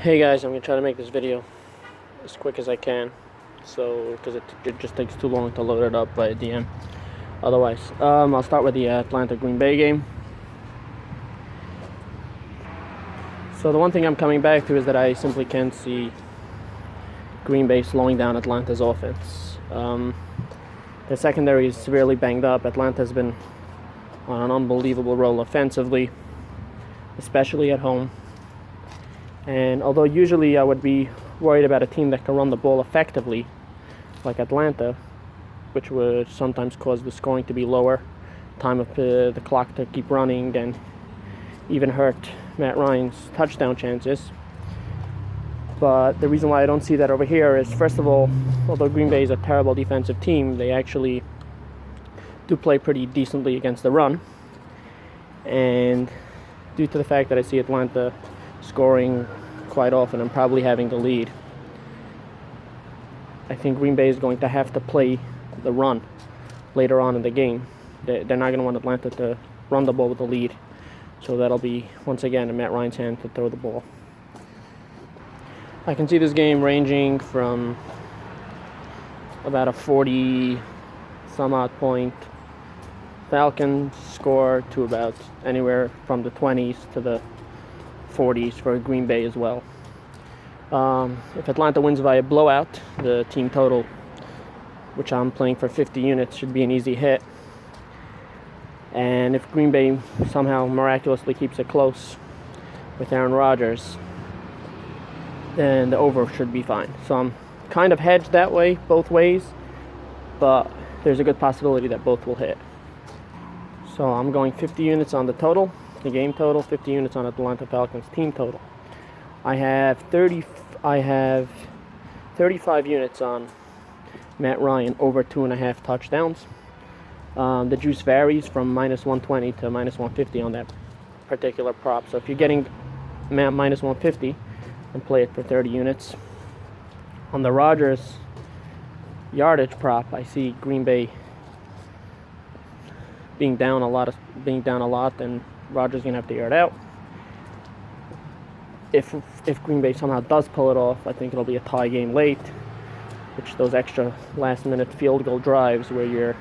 Hey guys, I'm gonna try to make this video as quick as I can, because it just takes too long to load it up by DM. Otherwise, I'll start with the Atlanta Green Bay game. So the one thing I'm coming back to is that I simply can't see Green Bay slowing down Atlanta's offense. The secondary is severely banged up. Atlanta's been on an unbelievable roll offensively, especially at home. And although usually I would be worried about a team that can run the ball effectively, like Atlanta, which would sometimes cause the scoring to be lower, time of the clock to keep running, and even hurt Matt Ryan's touchdown chances. But the reason why I don't see that over here is, first of all, although Green Bay is a terrible defensive team, they actually do play pretty decently against the run. And due to the fact that I see Atlanta scoring quite often and probably having the lead, I think Green Bay is going to have to play the run later on in the game. They're not going to want Atlanta to run the ball with the lead, so that'll be once again in Matt Ryan's hand to throw the ball. I can see this game ranging from about a 40 some odd point Falcons score to about anywhere from the 20s to the 40s for Green Bay as well. If Atlanta wins by a blowout, the team total, which I'm playing for 50 units, should be an easy hit. And if Green Bay somehow miraculously keeps it close with Aaron Rodgers, then the over should be fine. So I'm kind of hedged that way, both ways, but there's a good possibility that both will hit. So I'm going 50 units on the total, the game total, 50 units on Atlanta Falcons team total. I have 35 units on Matt Ryan over 2.5 touchdowns. The juice varies from minus 120 to minus 150 on that particular prop. So if you're getting minus 150, then play it for 30 units. On the Rodgers yardage prop, I see Green Bay being down a lot, and Rodgers gonna have to air it out. If Green Bay somehow does pull it off, I think it'll be a tie game late, which those extra last-minute field goal drives where you're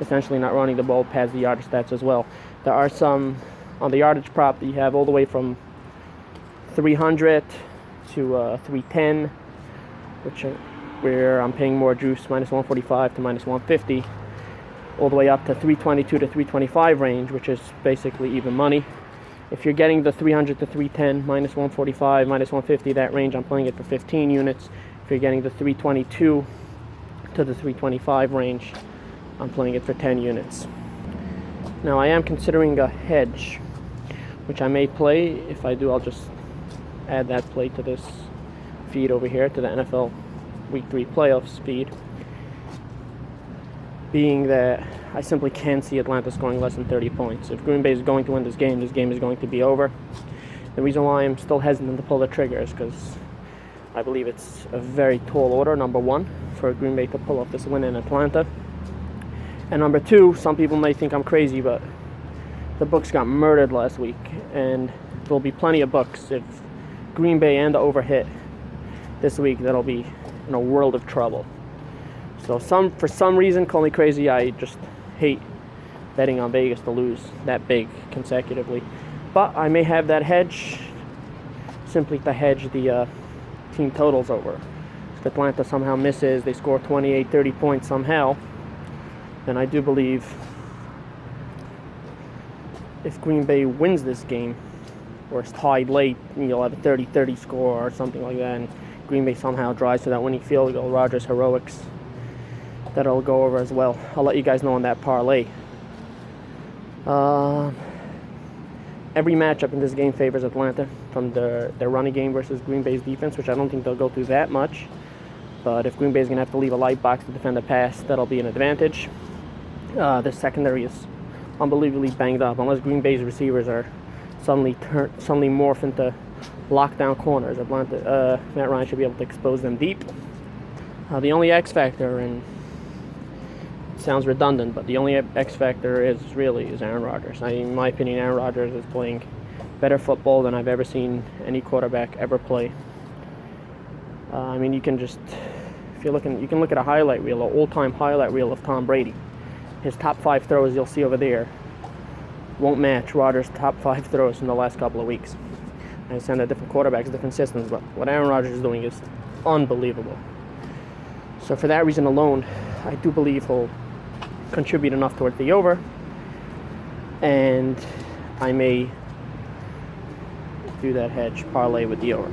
essentially not running the ball pads the yardage stats as well. There are some on the yardage prop that you have all the way from 300 to 310, where I'm paying more juice, minus 145 to minus 150, all the way up to 322 to 325 range, which is basically even money. If you're getting the 300 to 310, minus 145, minus 150, that range, I'm playing it for 15 units. If you're getting the 322 to the 325 range, I'm playing it for 10 units. Now, I am considering a hedge, which I may play. If I do, I'll just add that play to this feed over here, to the NFL Week 3 playoffs feed. Being that I simply can't see Atlanta scoring less than 30 points. If Green Bay is going to win this game is going to be over. The reason why I'm still hesitant to pull the trigger is because I believe it's a very tall order, number one, for Green Bay to pull off this win in Atlanta. And number two, some people may think I'm crazy, but the books got murdered last week, and there'll be plenty of books. If Green Bay and the over hit this week, that'll be in a world of trouble. So for some reason, call me crazy, I just hate betting on Vegas to lose that big consecutively. But I may have that hedge, simply to hedge the team totals over. If Atlanta somehow misses, they score 28, 30 points somehow, then I do believe if Green Bay wins this game, or it's tied late, you'll have a 30-30 score or something like that, and Green Bay somehow drives to that winning field goal, Rodgers heroics, that'll go over as well. I'll let you guys know on that parlay. Every matchup in this game favors Atlanta, from their running game versus Green Bay's defense, which I don't think they'll go through that much. But if Green Bay's going to have to leave a light box to defend the pass, that'll be an advantage. The secondary is unbelievably banged up. Unless Green Bay's receivers are suddenly morph into lockdown corners, Matt Ryan should be able to expose them deep. The only X factor, and sounds redundant, but the only X factor is Aaron Rodgers. In my opinion, Aaron Rodgers is playing better football than I've ever seen any quarterback ever play. I mean, you can just, if you're looking, you can look at a highlight reel, an all-time highlight reel of Tom Brady. His top 5 throws you'll see over there won't match Rodgers' top 5 throws in the last couple of weeks. I understand that different quarterbacks, different systems, but what Aaron Rodgers is doing is unbelievable. So for that reason alone, I do believe he'll contribute enough towards the over, and I may do that hedge parlay with the over.